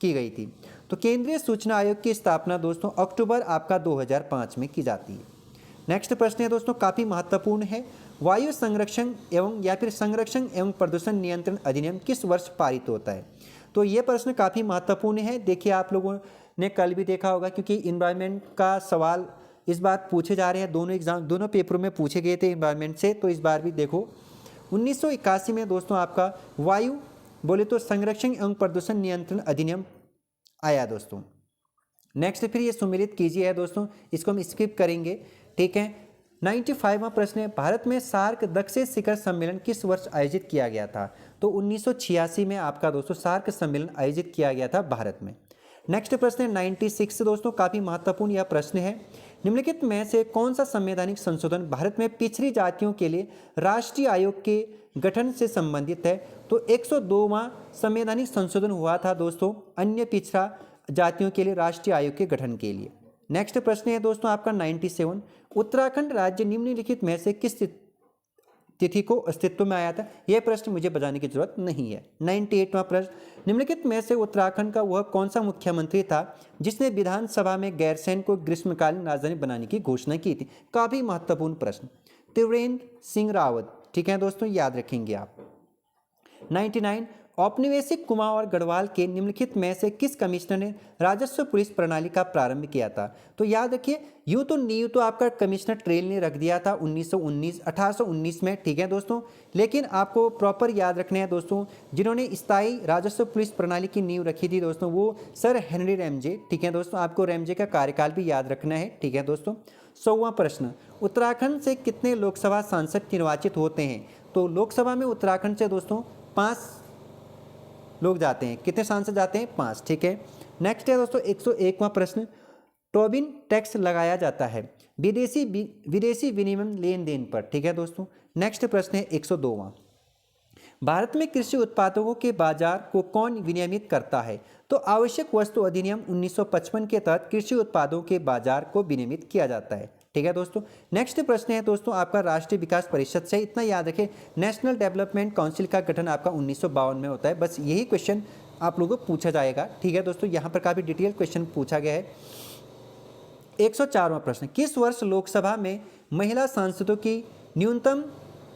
की गई थी? तो केंद्रीय सूचना आयोग की स्थापना दोस्तों अक्टूबर आपका 2005 में की जाती है। नेक्स्ट प्रश्न है दोस्तों काफ़ी महत्वपूर्ण है, वायु संरक्षण एवं या फिर संरक्षण एवं प्रदूषण नियंत्रण अधिनियम किस वर्ष पारित होता है? तो ये प्रश्न काफ़ी महत्वपूर्ण है। देखिए आप लोगों ने कल भी देखा होगा, क्योंकि इन्वायरमेंट का सवाल इस बार पूछे जा रहे हैं, दोनों पेपरों में पूछे गए थे इन्वायरमेंट से, तो इस बार भी देखो 1981 में दोस्तों आपका वायु बोले तो संरक्षण एवं प्रदूषण नियंत्रण अधिनियम आया दोस्तों। नेक्स्ट फिर ये सुमेलित कीजिए है दोस्तों, इसको हम स्किप करेंगे। ठीक है। 95वां प्रश्न है, भारत में सार्क दक्षिण शिखर सम्मेलन किस वर्ष आयोजित किया गया था? तो 1986 में आपका दोस्तों सार्क सम्मेलन आयोजित किया गया था भारत में। नेक्स्ट प्रश्न है 96 दोस्तों, काफ़ी महत्वपूर्ण यह प्रश्न है, निम्नलिखित में से कौन सा संवैधानिक संशोधन भारत में पिछड़ी जातियों के लिए राष्ट्रीय आयोग के गठन से संबंधित है? तो 102वां संवैधानिक संशोधन हुआ था दोस्तों अन्य पिछड़ा जातियों के लिए राष्ट्रीय आयोग के गठन के लिए। नेक्स्ट प्रश्न है दोस्तों आपका 97, उत्तराखंड राज्य निम्नलिखित में से किस तिथि को अस्तित्व में आया था? यह प्रश्न मुझे बताने की जरूरत नहीं है। 98वां प्रश्न, निम्नलिखित में से उत्तराखंड का वह कौन सा मुख्यमंत्री था जिसने विधानसभा में गैरसैंण को ग्रीष्मकालीन राजधानी बनाने की घोषणा की थी? काफी महत्वपूर्ण प्रश्न, त्रिवेंद्र सिंह रावत। ठीक है दोस्तों, याद रखेंगे आप। 99, औपनिवेशिक कुमाऊं और गढ़वाल के निम्नलिखित में से किस कमिश्नर ने राजस्व पुलिस प्रणाली का प्रारंभ किया था? तो याद रखिए, यूं तो नींव तो आपका कमिश्नर ट्रेल ने रख दिया था 1819 में। ठीक है दोस्तों, लेकिन आपको प्रॉपर याद रखने हैं दोस्तों, जिन्होंने स्थायी राजस्व पुलिस प्रणाली की नींव रखी थी दोस्तों वो सर हेनरी रैमजे। ठीक है दोस्तों, आपको रैमजे का कार्यकाल भी याद रखना है। ठीक है दोस्तों। 100वां प्रश्न, उत्तराखंड से कितने लोकसभा सांसद निर्वाचित होते हैं? तो लोकसभा में उत्तराखंड से दोस्तों 5 लोग जाते हैं। कितने सांसद जाते हैं? 5। ठीक है। नेक्स्ट है दोस्तों 101वां प्रश्न, टोबिन टैक्स लगाया जाता है विदेशी विनिमय लेन देन पर। ठीक है दोस्तों। नेक्स्ट प्रश्न है 102वां, भारत में कृषि उत्पादों के बाजार को कौन विनियमित करता है? तो आवश्यक वस्तु अधिनियम 1955 के तहत कृषि उत्पादों के बाजार को विनियमित किया जाता है। ठीक है दोस्तों। नेक्स्ट प्रश्न है दोस्तों आपका राष्ट्रीय विकास परिषद से, इतना याद रखें, नेशनल डेवलपमेंट काउंसिल का गठन आपका 1952 में होता है। बस यही क्वेश्चन आप लोगों को पूछा जाएगा। ठीक है दोस्तों, यहाँ पर काफ़ी डिटेल क्वेश्चन पूछा गया है। 104वां प्रश्न, किस वर्ष लोकसभा में महिला सांसदों की न्यूनतम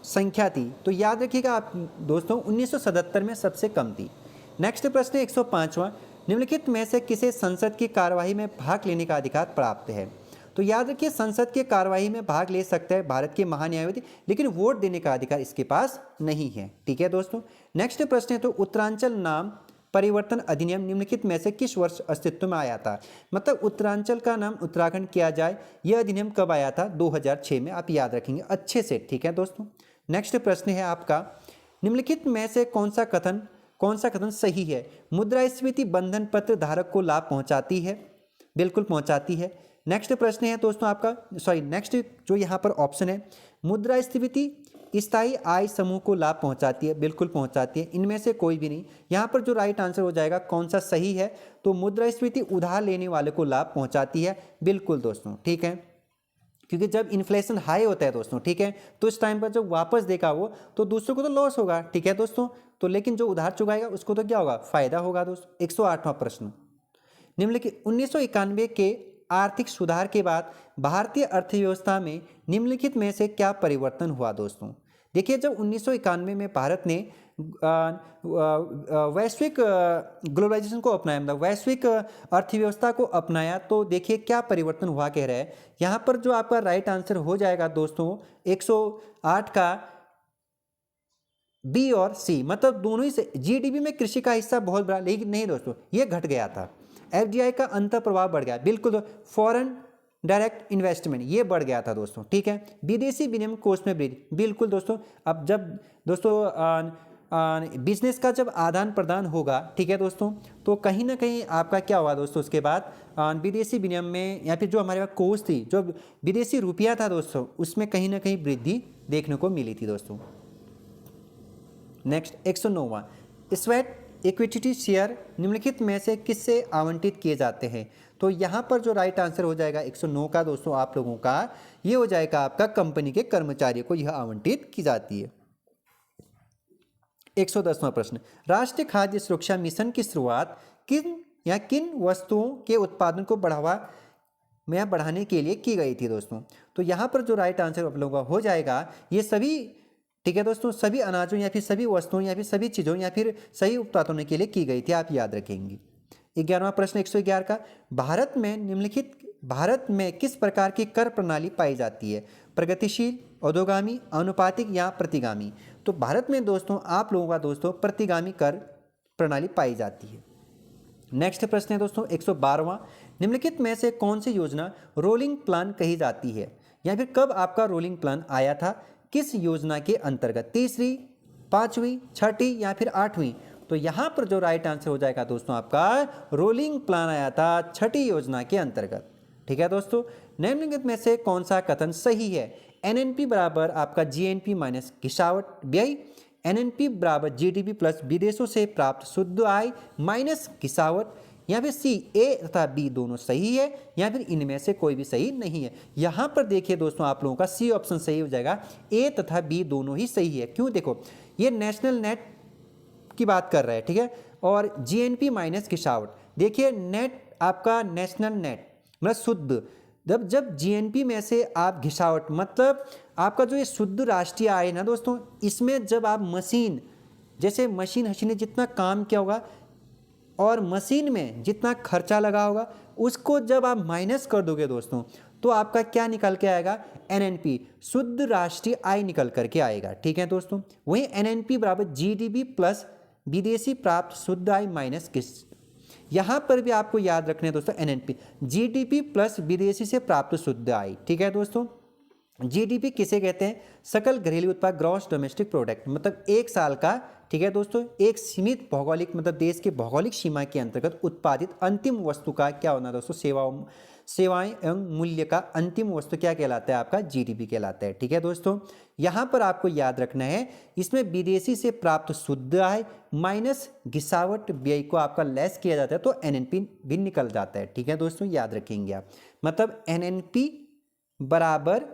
संख्या थी? तो याद रखिएगा आप दोस्तों 1977 में सबसे कम थी। नेक्स्ट प्रश्न 105वां, निम्नलिखित में से किसे संसद की कार्यवाही में भाग लेने का अधिकार प्राप्त है? तो याद रखिए, संसद के कार्यवाही में भाग ले सकता है भारत के महान्यायवादी, लेकिन वोट देने का अधिकार इसके पास नहीं है। ठीक है दोस्तों। नेक्स्ट प्रश्न है तो उत्तरांचल नाम परिवर्तन अधिनियम निम्नलिखित में से किस वर्ष अस्तित्व में आया था? मतलब उत्तरांचल का नाम उत्तराखंड किया जाए, यह अधिनियम कब आया था? 2006 में, आप याद रखेंगे अच्छे से। ठीक है दोस्तों। नेक्स्ट प्रश्न है आपका, निम्नलिखित में से कौन सा कथन सही है? मुद्रास्फीति बंधन पत्र धारक को लाभ पहुंचाती है? बिल्कुल पहुंचाती है। नेक्स्ट प्रश्न है दोस्तों आपका, नेक्स्ट जो यहाँ पर ऑप्शन है, मुद्रास्फीति स्थायी आय समूह को लाभ पहुंचाती है? बिल्कुल पहुंचाती है। इनमें से कोई भी नहीं। यहाँ पर जो राइट आंसर हो जाएगा कौन सा सही है? तो मुद्रास्फीति उधार लेने वाले को लाभ पहुंचाती है। बिल्कुल दोस्तों। ठीक है, क्योंकि जब इन्फ्लेशन हाई होता है दोस्तों, ठीक है, तो इस टाइम पर जब वापस देगा वो, तो दूसरों को तो लॉस होगा। ठीक है दोस्तों, तो लेकिन जो उधार चुकाएगा उसको तो क्या होगा? फायदा होगा दोस्तों। 108वां प्रश्न, निम्नलिखित 1991 के आर्थिक सुधार के बाद भारतीय अर्थव्यवस्था में निम्नलिखित में से क्या परिवर्तन हुआ? दोस्तों देखिए, जब 1991 में भारत ने वैश्विक ग्लोबलाइजेशन को अपनाया, मतलब वैश्विक अर्थव्यवस्था को अपनाया, तो देखिए क्या परिवर्तन हुआ कह रहा है यहाँ पर। जो आपका राइट आंसर हो जाएगा दोस्तों 108 का बी और सी, मतलब दोनों ही से। जीडीपी में कृषि का हिस्सा बहुत बड़ा, लेकिन नहीं दोस्तों, ये घट गया था। एफडीआई का अंतर प्रभाव बढ़ गया, बिल्कुल फॉरेन डायरेक्ट इन्वेस्टमेंट ये बढ़ गया था दोस्तों, ठीक है। विदेशी विनिमय कोष में वृद्धि, बिल्कुल दोस्तों, अब जब दोस्तों बिजनेस का जब आदान प्रदान होगा, ठीक है दोस्तों, तो कहीं ना कहीं आपका क्या हुआ दोस्तों, उसके बाद विदेशी विनिमय में या फिर जो हमारे पास कोष थी, जो विदेशी रुपया था दोस्तों, उसमें कहीं ना कहीं वृद्धि देखने को मिली थी दोस्तों। नेक्स्ट 109वां, स्वेट इक्विटी शेयर निम्नलिखित में से किससे आवंटित किए जाते हैं? तो यहाँ पर जो राइट आंसर हो जाएगा 109 का दोस्तों आप लोगों का, ये हो जाएगा आपका कंपनी के कर्मचारियों को यह आवंटित की जाती है। 110वां प्रश्न, राष्ट्रीय खाद्य सुरक्षा मिशन की शुरुआत किन वस्तुओं के उत्पादन को बढ़ाने के लिए की गई थी दोस्तों? तो यहाँ पर जो राइट आंसर आप लोगों का हो जाएगा, ये सभी, ठीक है दोस्तों, सभी अनाजों या फिर सभी वस्तुओं या फिर सभी चीज़ों या फिर सही उत्पादों के लिए की गई थी, आप याद रखेंगे। 11वां प्रश्न 111 का, भारत में किस प्रकार की कर प्रणाली पाई जाती है? प्रगतिशील, अधोगामी, अनुपातिक या प्रतिगामी? तो भारत में दोस्तों आप लोगों का दोस्तों प्रतिगामी कर प्रणाली पाई जाती है। नेक्स्ट प्रश्न है दोस्तों 112वां, निम्नलिखित में से कौन सी योजना रोलिंग प्लान कही जाती है? या फिर कब आपका रोलिंग प्लान आया था, किस योजना के अंतर्गत? तीसरी, पांचवी, छठी या फिर आठवीं? तो यहाँ पर जो राइट आंसर हो जाएगा दोस्तों आपका रोलिंग प्लान आया था छठी योजना के अंतर्गत, ठीक है दोस्तों। निम्नलिखित में से कौन सा कथन सही है? एनएनपी बराबर आपका जीएनपी माइनस घिसावट व्यय, एनएनपी बराबर जीडीपी प्लस विदेशों से प्राप्त शुद्ध आय माइनस घिसावट, या फिर सी ए तथा बी दोनों सही है, या फिर इनमें से कोई भी सही नहीं है। यहाँ पर देखिए दोस्तों आप लोगों का सी ऑप्शन सही हो जाएगा, ए तथा बी दोनों ही सही है। क्यों? देखो ये नेशनल नेट की बात कर रहा है, ठीक है, और जीएनपी माइनस घिसावट, देखिए नेट आपका नेशनल नेट मतलब शुद्ध, जब जीएनपी में से आप घिसावट मतलब आपका जो ये शुद्ध राष्ट्रीय आय है ना दोस्तों, इसमें जब आप मशीन जैसे मशीन ने जितना काम किया होगा और मशीन में जितना खर्चा लगा होगा, उसको जब आप माइनस कर दोगे दोस्तों, तो आपका क्या निकल के आएगा? एनएनपी, शुद्ध राष्ट्रीय आय निकल करके आएगा, ठीक है दोस्तों। वहीं एनएनपी बराबर जीडीपी प्लस विदेशी प्राप्त शुद्ध आय माइनस किस, यहाँ पर भी आपको याद रखना है दोस्तों एनएनपी, जीडीपी प्लस विदेशी से प्राप्त शुद्ध आय, ठीक है दोस्तों। जीडीपी किसे कहते हैं? सकल घरेलू उत्पाद, ग्रॉस डोमेस्टिक प्रोडक्ट, मतलब एक साल का, ठीक है दोस्तों, एक सीमित भौगोलिक मतलब देश के भौगोलिक सीमा के अंतर्गत उत्पादित अंतिम वस्तु का क्या होना दोस्तों? सेवाएं एवं मूल्य का अंतिम वस्तु क्या कहलाता है? आपका जीडीपी कहलाता है, ठीक है दोस्तों। यहाँ पर आपको याद रखना है, इसमें विदेशी से प्राप्त शुद्ध आय माइनस घिसावट व्यय को आपका लेस किया जाता है, तो एनएनपी भी निकल जाता है, ठीक है दोस्तों, याद रखेंगे आप। मतलब एनएनपी बराबर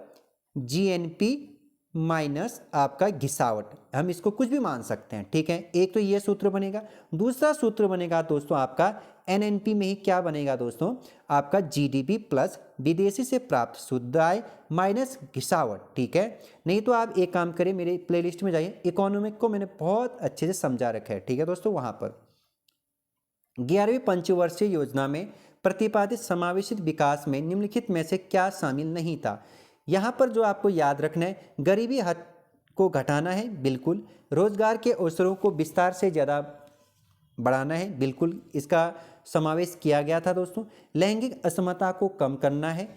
जीएनपी माइनस आपका घिसावट, हम इसको कुछ भी मान सकते हैं, ठीक है। एक तो ये सूत्र बनेगा, दूसरा सूत्र बनेगा दोस्तों आपका एनएनपी में ही क्या बनेगा दोस्तों? आपका जीडीपी प्लस विदेशी से प्राप्त शुद्ध आय माइनस घिसावट, ठीक है। नहीं तो आप एक काम करें, मेरे प्लेलिस्ट में जाइए, इकोनॉमिक को मैंने बहुत अच्छे से समझा रखा है, ठीक है दोस्तों। वहाँ पर 11वीं पंचवर्षीय योजना में प्रतिपादित समावेशित विकास में निम्नलिखित में से क्या शामिल नहीं था? यहाँ पर जो आपको याद रखना है, गरीबी हद को घटाना है, बिल्कुल। रोजगार के अवसरों को विस्तार से ज़्यादा बढ़ाना है, बिल्कुल, इसका समावेश किया गया था दोस्तों। लैंगिक असमानता को कम करना है,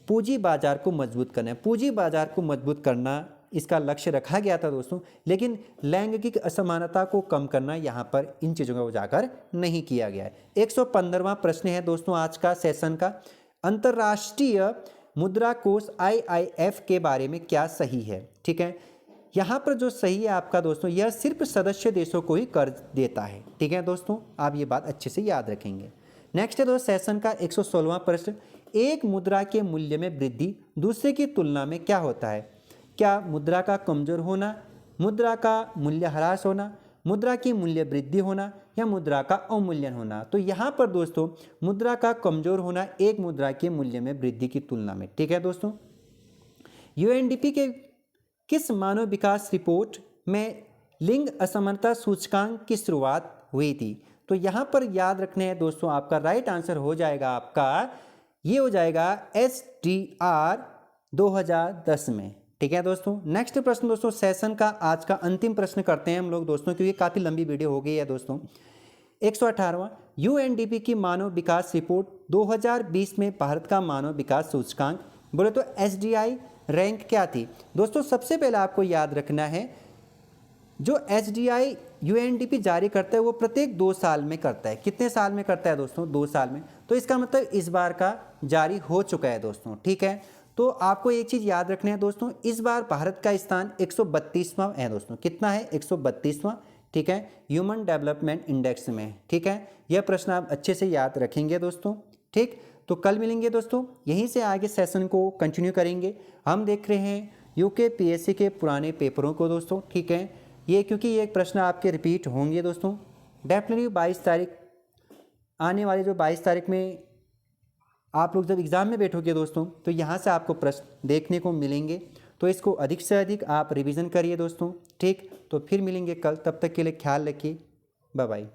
पूंजी बाजार को मजबूत करना है, पूंजी बाजार को मजबूत करना इसका लक्ष्य रखा गया था दोस्तों, लेकिन लैंगिक असमानता को कम करना यहाँ पर इन चीज़ों का उजागर नहीं किया गया है। 115वां प्रश्न है दोस्तों आज का सेशन का, अंतर्राष्ट्रीय मुद्रा कोष आईआईएफ के बारे में क्या सही है? ठीक है, यहाँ पर जो सही है आपका दोस्तों, यह सिर्फ सदस्य देशों को ही कर्ज देता है, ठीक है दोस्तों, आप ये बात अच्छे से याद रखेंगे। नेक्स्ट है दोस्तों सेशन का 116वां प्रश्न, एक मुद्रा के मूल्य में वृद्धि दूसरे की तुलना में क्या होता है? क्या मुद्रा का कमजोर होना, मुद्रा का मूल्य ह्रास होना, मुद्रा की मूल्य वृद्धि होना, या मुद्रा का अवमूल्यन होना? तो यहाँ पर दोस्तों मुद्रा का कमजोर होना एक मुद्रा के मूल्य में वृद्धि की तुलना में, ठीक है दोस्तों। यूएनडीपी के किस मानव विकास रिपोर्ट में लिंग असमानता सूचकांक की शुरुआत हुई थी? तो यहाँ पर याद रखने हैं दोस्तों, आपका राइट आंसर हो जाएगा, आपका ये हो जाएगा SDR 2010 में, ठीक है दोस्तों। नेक्स्ट प्रश्न दोस्तों सेशन का आज का अंतिम प्रश्न करते हैं हम लोग दोस्तों, क्योंकि काफ़ी लंबी वीडियो हो गई है दोस्तों। 118वां, यूएनडीपी की मानव विकास रिपोर्ट 2020 में भारत का मानव विकास सूचकांक, बोले तो एसडीआई रैंक क्या थी। दोस्तों सबसे पहले आपको याद रखना है, जो एसडीआई यूएनडीपी जारी करता है वो प्रत्येक 2 साल में करता है। कितने साल में करता है दोस्तों? 2 साल में। तो इसका मतलब इस बार का जारी हो चुका है दोस्तों, ठीक है। तो आपको एक चीज़ याद रखना है दोस्तों, इस बार भारत का स्थान 132वां है दोस्तों। कितना है? 132वां, ठीक है, ह्यूमन डेवलपमेंट इंडेक्स में, ठीक है। यह प्रश्न आप अच्छे से याद रखेंगे दोस्तों, ठीक। तो कल मिलेंगे दोस्तों, यहीं से आगे सेशन को कंटिन्यू करेंगे। हम देख रहे हैं यूकेपीएससी के पुराने पेपरों को दोस्तों, ठीक है। ये क्योंकि ये प्रश्न आपके रिपीट होंगे दोस्तों, डेफिनेटली 22 तारीख, आने वाली जो 22 तारीख में आप लोग जब एग्ज़ाम में बैठोगे दोस्तों, तो यहाँ से आपको प्रश्न देखने को मिलेंगे। तो इसको अधिक से अधिक आप रिवीजन करिए दोस्तों, ठीक। तो फिर मिलेंगे कल, तब तक के लिए ख्याल रखिए, बाय बाय।